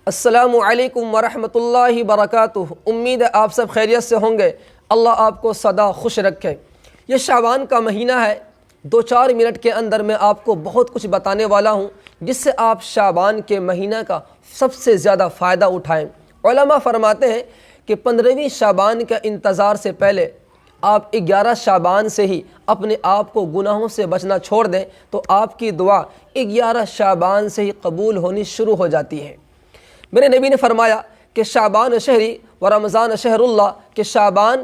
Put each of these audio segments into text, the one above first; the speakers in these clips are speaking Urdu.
السلام علیکم ورحمۃ اللہ وبرکاتہ۔ امید ہے آپ سب خیریت سے ہوں گے۔ اللہ آپ کو سدا خوش رکھے۔ یہ شعبان کا مہینہ ہے۔ 2-4 منٹ کے اندر میں آپ کو بہت کچھ بتانے والا ہوں جس سے آپ شعبان کے مہینہ کا سب سے زیادہ فائدہ اٹھائیں۔ علماء فرماتے ہیں کہ 15ویں شعبان کا انتظار سے پہلے آپ 11 شعبان سے ہی اپنے آپ کو گناہوں سے بچنا چھوڑ دیں تو آپ کی دعا 11 شعبان سے ہی قبول ہونی شروع ہو جاتی ہے۔ میرے نبی نے فرمایا کہ شعبان شہری و رمضان شہر اللہ، کہ شعبان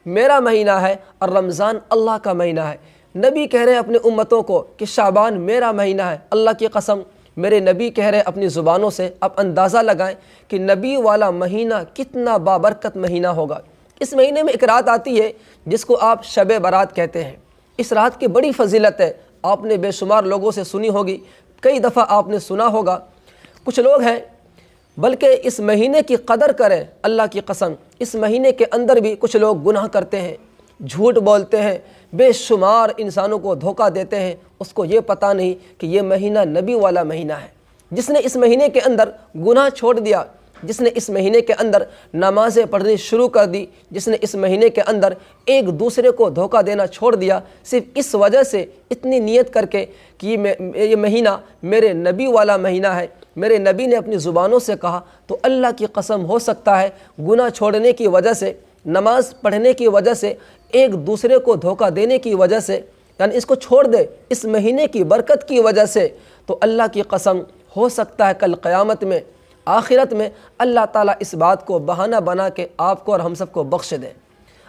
میرا مہینہ ہے اور رمضان اللہ کا مہینہ ہے۔ نبی کہہ رہے ہیں اپنے امتوں کو کہ شعبان میرا مہینہ ہے۔ اللہ کی قسم، میرے نبی کہہ رہے ہیں اپنی زبانوں سے، اب اندازہ لگائیں کہ نبی والا مہینہ کتنا بابرکت مہینہ ہوگا۔ اس مہینے میں ایک رات آتی ہے جس کو آپ شب برات کہتے ہیں۔ اس رات کی بڑی فضیلت ہے، آپ نے بے شمار لوگوں سے سنی ہوگی، کئی دفعہ آپ نے سنا ہوگا۔ کچھ لوگ ہیں بلکہ اس مہینے کی قدر کریں، اللہ کی قسم اس مہینے کے اندر بھی کچھ لوگ گناہ کرتے ہیں، جھوٹ بولتے ہیں، بے شمار انسانوں کو دھوکہ دیتے ہیں۔ اس کو یہ پتہ نہیں کہ یہ مہینہ نبی والا مہینہ ہے۔ جس نے اس مہینے کے اندر گناہ چھوڑ دیا، جس نے اس مہینے کے اندر نمازیں پڑھنی شروع کر دی، جس نے اس مہینے کے اندر ایک دوسرے کو دھوکہ دینا چھوڑ دیا، صرف اس وجہ سے اتنی نیت کر کے کہ یہ مہینہ میرے نبی والا مہینہ ہے، میرے نبی نے اپنی زبانوں سے کہا، تو اللہ کی قسم ہو سکتا ہے گناہ چھوڑنے کی وجہ سے، نماز پڑھنے کی وجہ سے، ایک دوسرے کو دھوکہ دینے کی وجہ سے، یعنی اس کو چھوڑ دے اس مہینے کی برکت کی وجہ سے، تو اللہ کی قسم ہو سکتا ہے کل قیامت میں، آخرت میں اللہ تعالیٰ اس بات کو بہانہ بنا کے آپ کو اور ہم سب کو بخش دے۔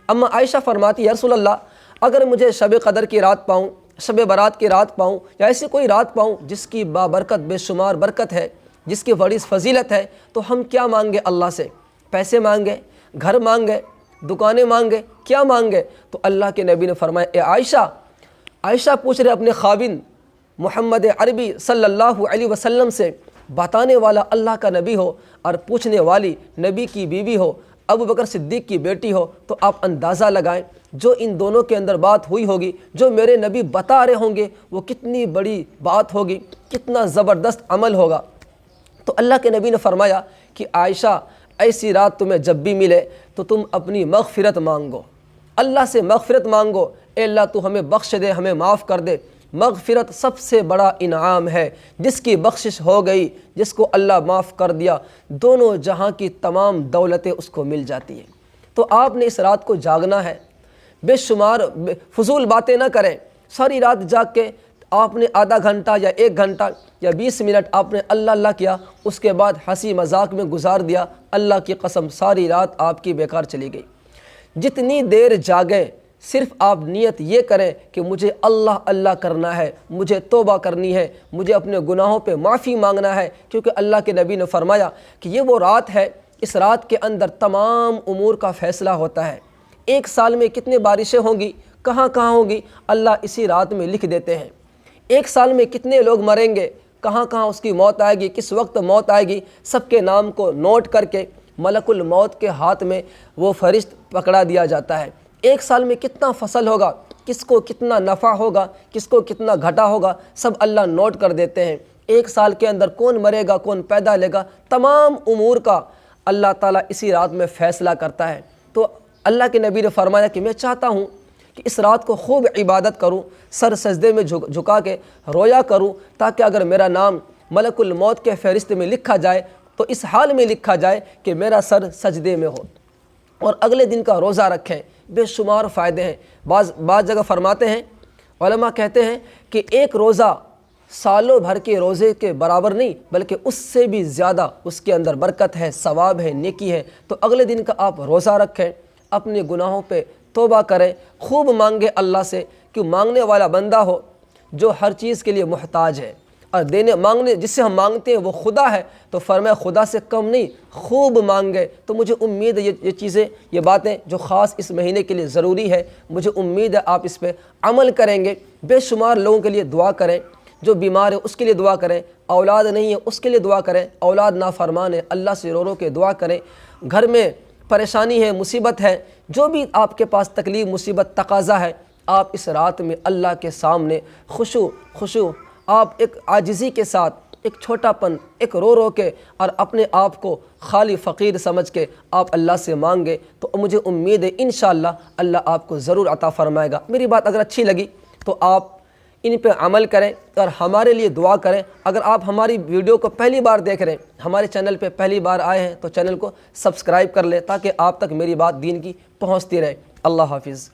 اما عائشہ فرماتی ہے، یا رسول اللہ، اگر مجھے شب قدر کی رات پاؤں، شب برات کی رات پاؤں، یا ایسی کوئی رات پاؤں جس کی بابرکت بے شمار برکت ہے، جس کی بڑی فضیلت ہے، تو ہم کیا مانگے اللہ سے؟ پیسے مانگے، گھر مانگے، دکانیں مانگے، کیا مانگے؟ تو اللہ کے نبی نے فرمایا، اے عائشہ پوچھ رہے اپنے خاوند محمد عربی صلی اللہ علیہ وسلم سے، بتانے والا اللہ کا نبی ہو اور پوچھنے والی نبی کی بیوی ہو، ابو بکر صدیق کی بیٹی ہو، تو آپ اندازہ لگائیں جو ان دونوں کے اندر بات ہوئی ہوگی، جو میرے نبی بتا رہے ہوں گے، وہ کتنی بڑی بات ہوگی، کتنا زبردست عمل ہوگا۔ تو اللہ کے نبی نے فرمایا کہ عائشہ، ایسی رات تمہیں جب بھی ملے تو تم اپنی مغفرت مانگو، اللہ سے مغفرت مانگو، اے اللہ تو ہمیں بخش دے، ہمیں معاف کر دے۔ مغفرت سب سے بڑا انعام ہے، جس کی بخشش ہو گئی، جس کو اللہ معاف کر دیا، دونوں جہاں کی تمام دولتیں اس کو مل جاتی ہیں۔ تو آپ نے اس رات کو جاگنا ہے، بے شمار فضول باتیں نہ کریں۔ ساری رات جاگ کے آپ نے آدھا گھنٹہ یا 1 گھنٹہ یا 20 منٹ آپ نے اللہ اللہ کیا، اس کے بعد ہنسی مذاق میں گزار دیا، اللہ کی قسم ساری رات آپ کی بیکار چلی گئی۔ جتنی دیر جاگیں، صرف آپ نیت یہ کریں کہ مجھے اللہ اللہ کرنا ہے، مجھے توبہ کرنی ہے، مجھے اپنے گناہوں پہ معافی مانگنا ہے، کیونکہ اللہ کے نبی نے فرمایا کہ یہ وہ رات ہے، اس رات کے اندر تمام امور کا فیصلہ ہوتا ہے۔ 1 سال میں کتنی بارشیں ہوں گی، کہاں کہاں ہوں گی، اللہ اسی رات میں لکھ دیتے ہیں۔ 1 سال میں کتنے لوگ مریں گے، کہاں کہاں اس کی موت آئے گی، کس وقت موت آئے گی، سب کے نام کو نوٹ کر کے ملک الموت کے ہاتھ میں وہ فرشت پکڑا دیا جاتا ہے۔ 1 سال میں کتنا فصل ہوگا، کس کو کتنا نفع ہوگا، کس کو کتنا گھاٹا ہوگا، سب اللہ نوٹ کر دیتے ہیں۔ 1 سال کے اندر کون مرے گا، کون پیدا لے گا، تمام امور کا اللہ تعالیٰ اسی رات میں فیصلہ کرتا ہے۔ تو اللہ کے نبی نے فرمایا کہ میں چاہتا ہوں کہ اس رات کو خوب عبادت کروں، سر سجدے میں جھکا کے رویا کروں، تاکہ اگر میرا نام ملک الموت کے فہرست میں لکھا جائے تو اس حال میں لکھا جائے کہ میرا سر سجدے میں ہو، اور اگلے دن کا روزہ رکھیں۔ بے شمار فائدے ہیں۔ بعض جگہ فرماتے ہیں، علماء کہتے ہیں کہ ایک روزہ سالوں بھر کے روزے کے برابر نہیں، بلکہ اس سے بھی زیادہ اس کے اندر برکت ہے، ثواب ہے، نیکی ہے۔ تو اگلے دن کا آپ روزہ رکھیں، اپنے گناہوں پہ توبہ کریں، خوب مانگے اللہ سے، کہ مانگنے والا بندہ ہو جو ہر چیز کے لیے محتاج ہے، اور مانگنے جس سے ہم مانگتے ہیں وہ خدا ہے، تو فرمایا خدا سے کم نہیں، خوب مانگے۔ تو مجھے امید ہے یہ چیزیں، یہ باتیں جو خاص اس مہینے کے لیے ضروری ہے، مجھے امید ہے آپ اس پہ عمل کریں گے۔ بے شمار لوگوں کے لیے دعا کریں، جو بیمار ہے اس کے لیے دعا کریں، اولاد نہیں ہے اس کے لیے دعا کریں، اولاد نافرمان ہے اللہ سے رو رو کے دعا کریں، گھر میں پریشانی ہے، مصیبت ہے، جو بھی آپ کے پاس تکلیف مصیبت تقاضا ہے، آپ اس رات میں اللہ کے سامنے خشوع آپ ایک عاجزی کے ساتھ، ایک چھوٹا پن، ایک رو رو کے اور اپنے آپ کو خالی فقیر سمجھ کے آپ اللہ سے مانگے تو مجھے امید ہے انشاءاللہ اللہ آپ کو ضرور عطا فرمائے گا۔ میری بات اگر اچھی لگی تو آپ ان پہ عمل کریں اور ہمارے لیے دعا کریں۔ اگر آپ ہماری ویڈیو کو پہلی بار دیکھ رہے ہیں، ہمارے چینل پہ پہلی بار آئے ہیں تو چینل کو سبسکرائب کر لیں تاکہ آپ تک میری بات دین کی پہنچتی رہے۔ اللہ حافظ۔